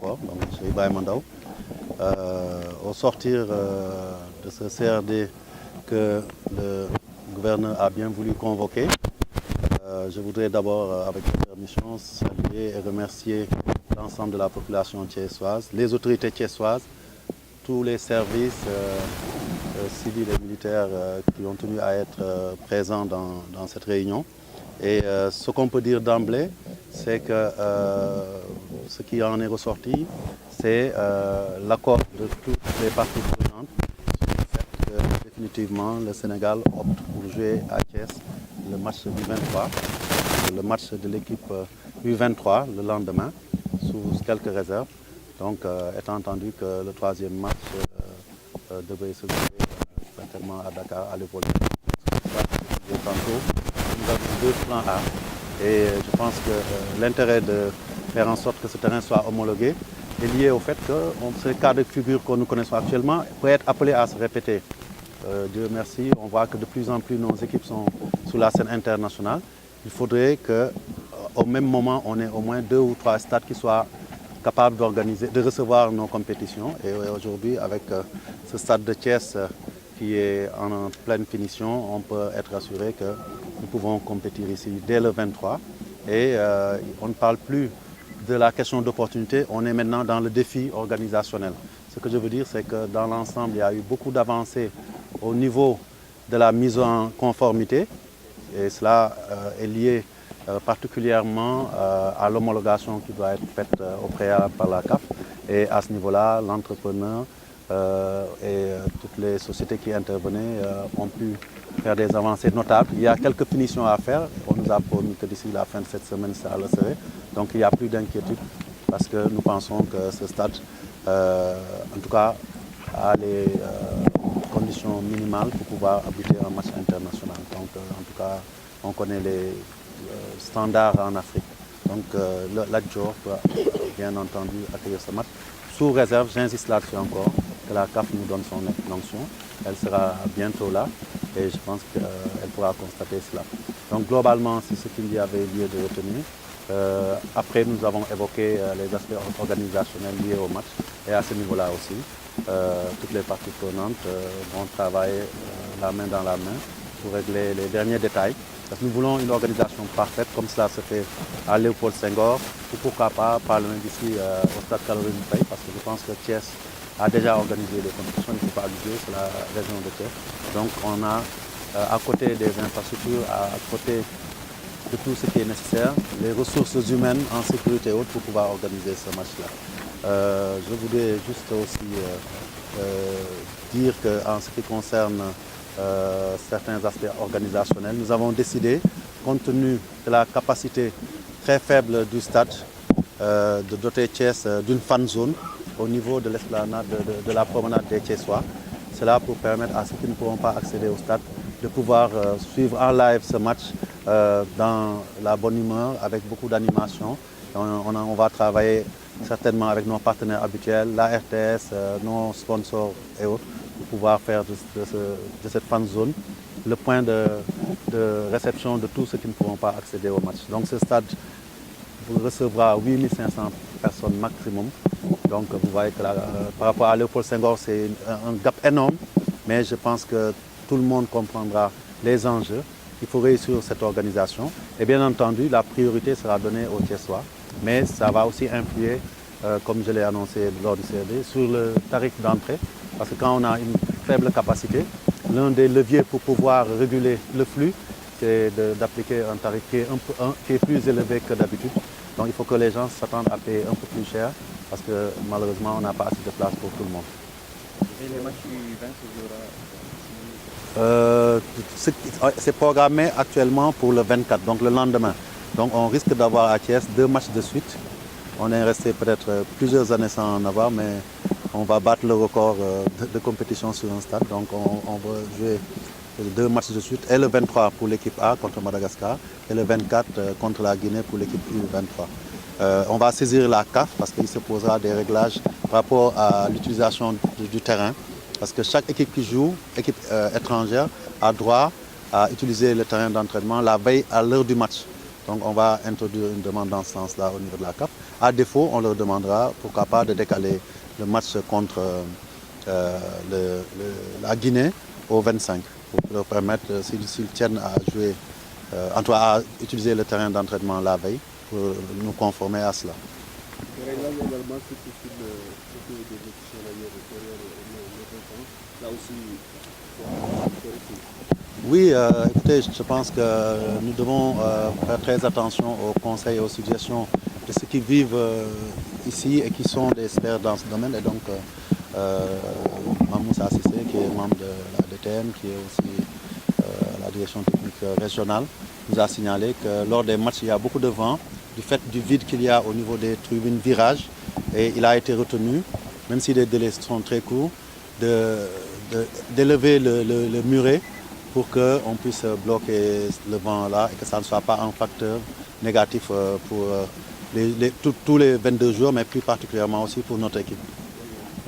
sport, donc chez Ibrahim Mandao. Au sortir de ce CRD que le gouverneur a bien voulu convoquer, je voudrais d'abord, avec votre permission, saluer et remercier l'ensemble de la population thiessoise, les autorités thiessoises, tous les services civils et militaires qui ont tenu à être présents dans cette réunion. Et ce qu'on peut dire d'emblée, c'est que ce qui en est ressorti, c'est l'accord de toutes les parties prenantes sur le fait que définitivement le Sénégal opte pour jouer à Thiès le match U23, le match de l'équipe U23 le lendemain, sous quelques réserves. Donc, étant entendu que le troisième match devait se jouer certainement à Dakar, à l'épaule. Tantôt, nous avons deux plans A. Et je pense que l'intérêt de faire en sorte que ce terrain soit homologué est lié au fait que ce cas de figure que nous connaissons actuellement peut être appelé à se répéter. Dieu merci, on voit que de plus en plus nos équipes sont sur la scène internationale. Il faudrait qu'au même moment, on ait au moins 2 ou 3 stades qui soient capables d'organiser, de recevoir nos compétitions. Et aujourd'hui, avec ce stade de Thiès qui est en pleine finition, on peut être assuré que nous pouvons compétir ici dès le 23. Et on ne parle plus de la question d'opportunité, on est maintenant dans le défi organisationnel. Ce que je veux dire, c'est que dans l'ensemble, il y a eu beaucoup d'avancées au niveau de la mise en conformité. Et cela est lié particulièrement à l'homologation qui doit être faite au préalable par la CAF. Et à ce niveau-là, l'entrepreneur et toutes les sociétés qui intervenaient ont pu faire des avancées notables. Il y a quelques finitions à faire. On nous a promis que d'ici la fin de cette semaine, ça le serait. Donc il n'y a plus d'inquiétude parce que nous pensons que ce stade, en tout cas, a les conditions minimales pour pouvoir abriter un match international. Donc en tout cas, on connaît les standards en Afrique. Donc l'Adjor peut bien entendu accueillir ce match. Sous réserve, j'insiste là-dessus encore, que la CAF nous donne son exemption. Elle sera bientôt là et je pense qu'elle pourra constater cela. Donc globalement, c'est ce qu'il y avait lieu de retenir. Après, nous avons évoqué les aspects organisationnels liés au match et à ce niveau-là aussi, toutes les parties prenantes vont travailler la main dans la main pour régler les derniers détails. Parce que nous voulons une organisation parfaite, comme cela se fait à Léopold Senghor, ou pourquoi pas par le même ici au stade Caroline Faye, parce que je pense que Thiès a déjà organisé des compétitions, il ne faut pas abuser, c'est la région de Thiès. Donc on a, à côté des infrastructures, à côté de tout ce qui est nécessaire, les ressources humaines en sécurité haute pour pouvoir organiser ce match-là. Je voudrais juste aussi dire qu'en ce qui concerne certains aspects organisationnels, nous avons décidé, compte tenu de la capacité très faible du stade, de doter Thiès d'une fan zone au niveau de l'esplanade de la promenade des Thiessois. Cela pour permettre à ceux qui ne pourront pas accéder au stade de pouvoir suivre en live ce match dans la bonne humeur, avec beaucoup d'animation. On va travailler certainement avec nos partenaires habituels, la RTS, nos sponsors et autres, pour pouvoir faire de cette fan zone le point de réception de tous ceux qui ne pourront pas accéder au match. Donc ce stade recevra 8500 personnes maximum. Donc vous voyez que par rapport à Léopold Senghor, c'est un gap énorme, mais je pense que tout le monde comprendra les enjeux. Il faut réussir cette organisation. Et bien entendu, la priorité sera donnée aux Thiessois, mais ça va aussi influer, comme je l'ai annoncé lors du CRD, sur le tarif d'entrée. Parce que quand on a une faible capacité, l'un des leviers pour pouvoir réguler le flux, c'est d'appliquer un tarif qui est plus élevé que d'habitude. Donc il faut que les gens s'attendent à payer un peu plus cher, parce que malheureusement, on n'a pas assez de place pour tout le monde. Et les matchs U20 se jouera C'est programmé actuellement pour le 24, donc le lendemain. Donc on risque d'avoir à Thiès 2 matchs de suite. On est resté peut-être plusieurs années sans en avoir, mais on va battre le record de compétition sur un stade. Donc on va jouer 2 matchs de suite, et le 23 pour l'équipe A contre Madagascar, et le 24 contre la Guinée pour l'équipe U23. On va saisir la CAF parce qu'il se posera des réglages par rapport à l'utilisation du terrain. Parce que chaque équipe qui joue, équipe étrangère, a droit à utiliser le terrain d'entraînement la veille à l'heure du match. Donc on va introduire une demande dans ce sens-là au niveau de la CAF. À défaut, on leur demandera, pourquoi pas, de décaler le match contre la Guinée au 25 pour leur permettre, s'ils tiennent à jouer, en tout cas à utiliser le terrain d'entraînement la veille pour nous conformer à cela. Oui, écoutez, je pense que nous devons faire très attention aux conseils et aux suggestions de ceux qui vivent ici et qui sont des experts dans ce domaine. Et donc, Mamoussa Sissé, qui est membre de la DTN, qui est aussi à la direction technique régionale, nous a signalé que lors des matchs, il y a beaucoup de vent, du fait du vide qu'il y a au niveau des tribunes virages. Et il a été retenu, même si les délais sont très courts, d'élever le muret pour qu'on puisse bloquer le vent là et que ça ne soit pas un facteur négatif pour tous les 22 jours, mais plus particulièrement aussi pour notre équipe.